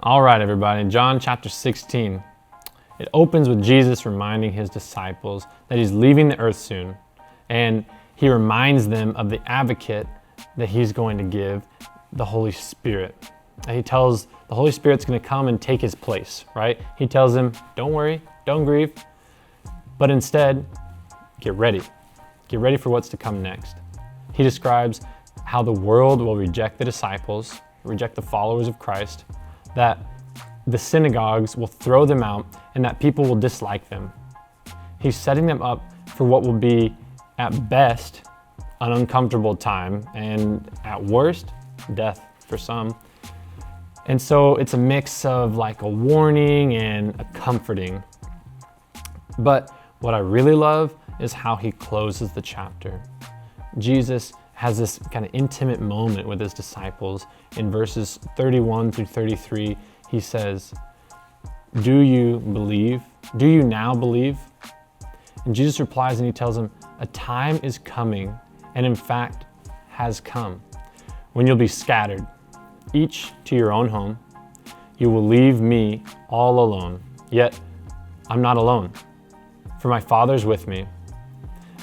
All right, everybody, John chapter 16. It opens with Jesus reminding his disciples that he's leaving the earth soon, and he reminds them of the advocate that he's going to give, the Holy Spirit. And he tells the Holy Spirit's going to come and take his place, right? He tells them, don't worry, don't grieve, but instead, get ready. Get ready for what's to come next. He describes how the world will reject the disciples, reject the followers of Christ, that the synagogues will throw them out, and that people will dislike them. He's setting them up for what will be, at best, an uncomfortable time, and at worst, death for some. And so it's a mix of like a warning and a comforting. But what I really love is how he closes the chapter. Jesus has this kind of intimate moment with his disciples. In verses 31 through 33, he says, "Do you believe? Do you now believe?" And Jesus replies and he tells them, "A time is coming, and in fact has come, when you'll be scattered, each to your own home. You will leave me all alone. Yet I'm not alone, for my Father's with me.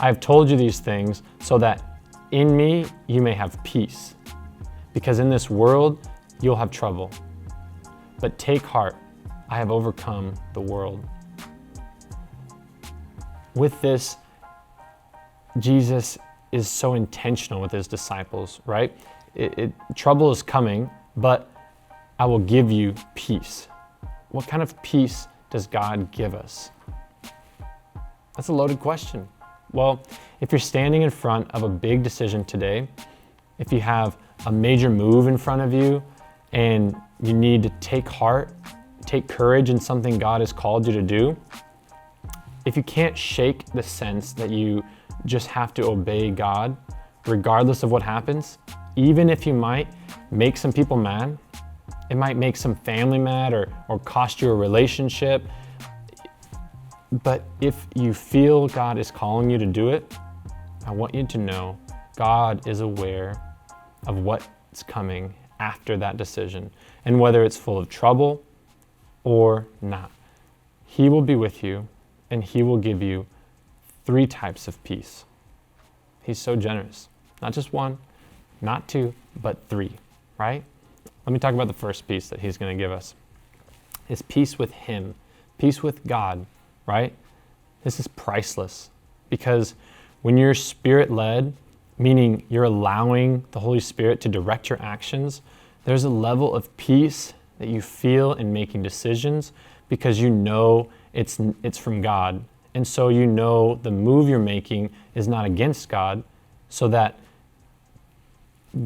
I have told you these things so that in me you may have peace, because in this world you'll have trouble. But take heart, I have overcome the world." With this, Jesus is so intentional with his disciples, right? Trouble is coming, but I will give you peace. What kind of peace does God give us? That's a loaded question. Well, if you're standing in front of a big decision today, if you have a major move in front of you and you need to take heart, take courage in something God has called you to do, if you can't shake the sense that you just have to obey God, regardless of what happens, even if you might make some people mad, it might make some family mad or cost you a relationship, but if you feel God is calling you to do it, I want you to know God is aware of what's coming after that decision, and whether it's full of trouble or not. He will be with you, and he will give you 3 types of peace. He's so generous. Not just 1, not 2, but 3, right? Let me talk about the first peace that he's going to give us. It's peace with him, peace with God, right? This is priceless, because when you're Spirit-led, meaning you're allowing the Holy Spirit to direct your actions, there's a level of peace that you feel in making decisions, because you know it's from God. And so you know the move you're making is not against God, so that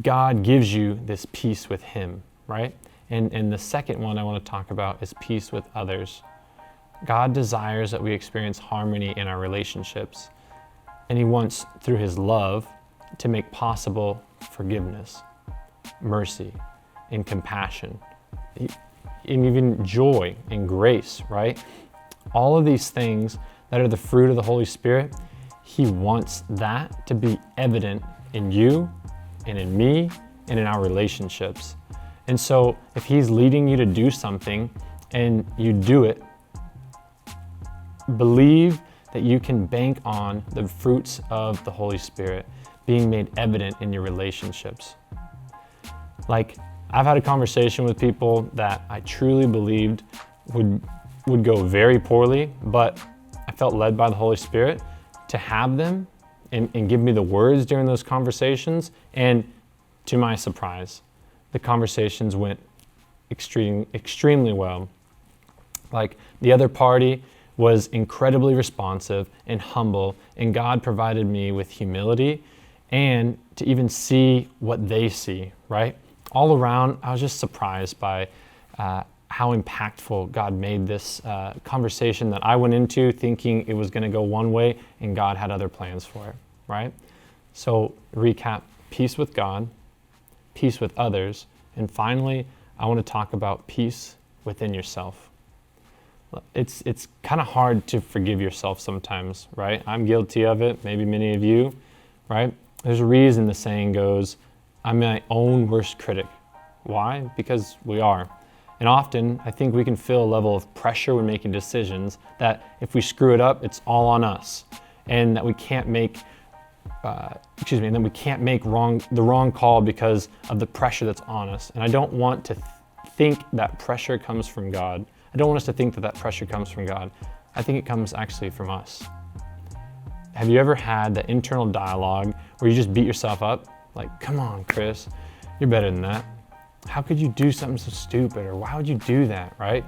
God gives you this peace with him, right? And the second one I want to talk about is peace with others. God desires that we experience harmony in our relationships, and he wants, through his love, to make possible forgiveness, mercy, and compassion, and even joy and grace, right? All of these things that are the fruit of the Holy Spirit, he wants that to be evident in you and in me and in our relationships. And so if he's leading you to do something and you do it, believe that you can bank on the fruits of the Holy Spirit being made evident in your relationships. Like, I've had a conversation with people that I truly believed would go very poorly, but I felt led by the Holy Spirit to have them and give me the words during those conversations. And to my surprise, the conversations went extremely well. Like, the other party was incredibly responsive and humble, and God provided me with humility and to even see what they see, right? All around, I was just surprised by how impactful God made this conversation that I went into thinking it was going to go one way, and God had other plans for it, right? So recap: peace with God, peace with others, and finally, I want to talk about peace within yourself. It's kind of hard to forgive yourself sometimes, right? I'm guilty of it, maybe many of you, right? There's a reason the saying goes, I'm my own worst critic. Why? Because we are. And often, I think we can feel a level of pressure when making decisions that if we screw it up, it's all on us, and that we can't make, and then we can't make the wrong call because of the pressure that's on us. And I don't want to think that pressure comes from God. I don't want us to think that that pressure comes from God. I think it comes actually from us. Have you ever had that internal dialogue where you just beat yourself up? Like, come on, Chris, you're better than that. How could you do something so stupid? Or why would you do that, right?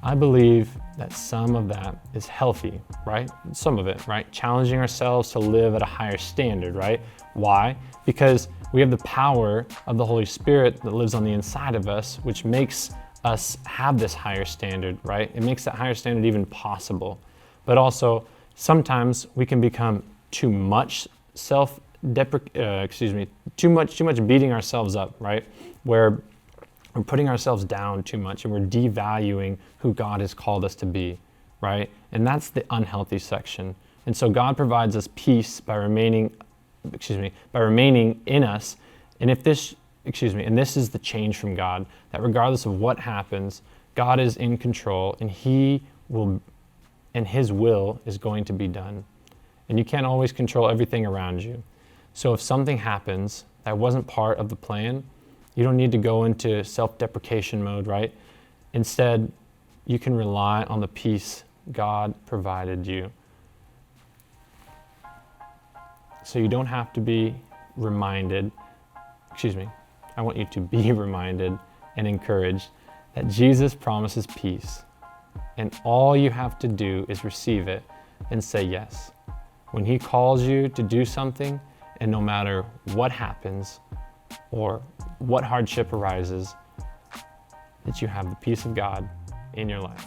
I believe that some of that is healthy, right? Some of it, right? Challenging ourselves to live at a higher standard, right? Why? Because we have the power of the Holy Spirit that lives on the inside of us, which makes us have this higher standard, right? It makes that higher standard even possible. But also, sometimes we can become too much too much beating ourselves up, right? Where we're putting ourselves down too much and we're devaluing who God has called us to be, right? And that's the unhealthy section. And so God provides us peace by remaining in us. And this is the change from God, that regardless of what happens, God is in control and His will is going to be done. And you can't always control everything around you. So if something happens that wasn't part of the plan, you don't need to go into self-deprecation mode, right? Instead, you can rely on the peace God provided you. So you don't have to be reminded, I want you to be reminded and encouraged that Jesus promises peace. And all you have to do is receive it and say yes. When He calls you to do something, and no matter what happens or what hardship arises, that you have the peace of God in your life.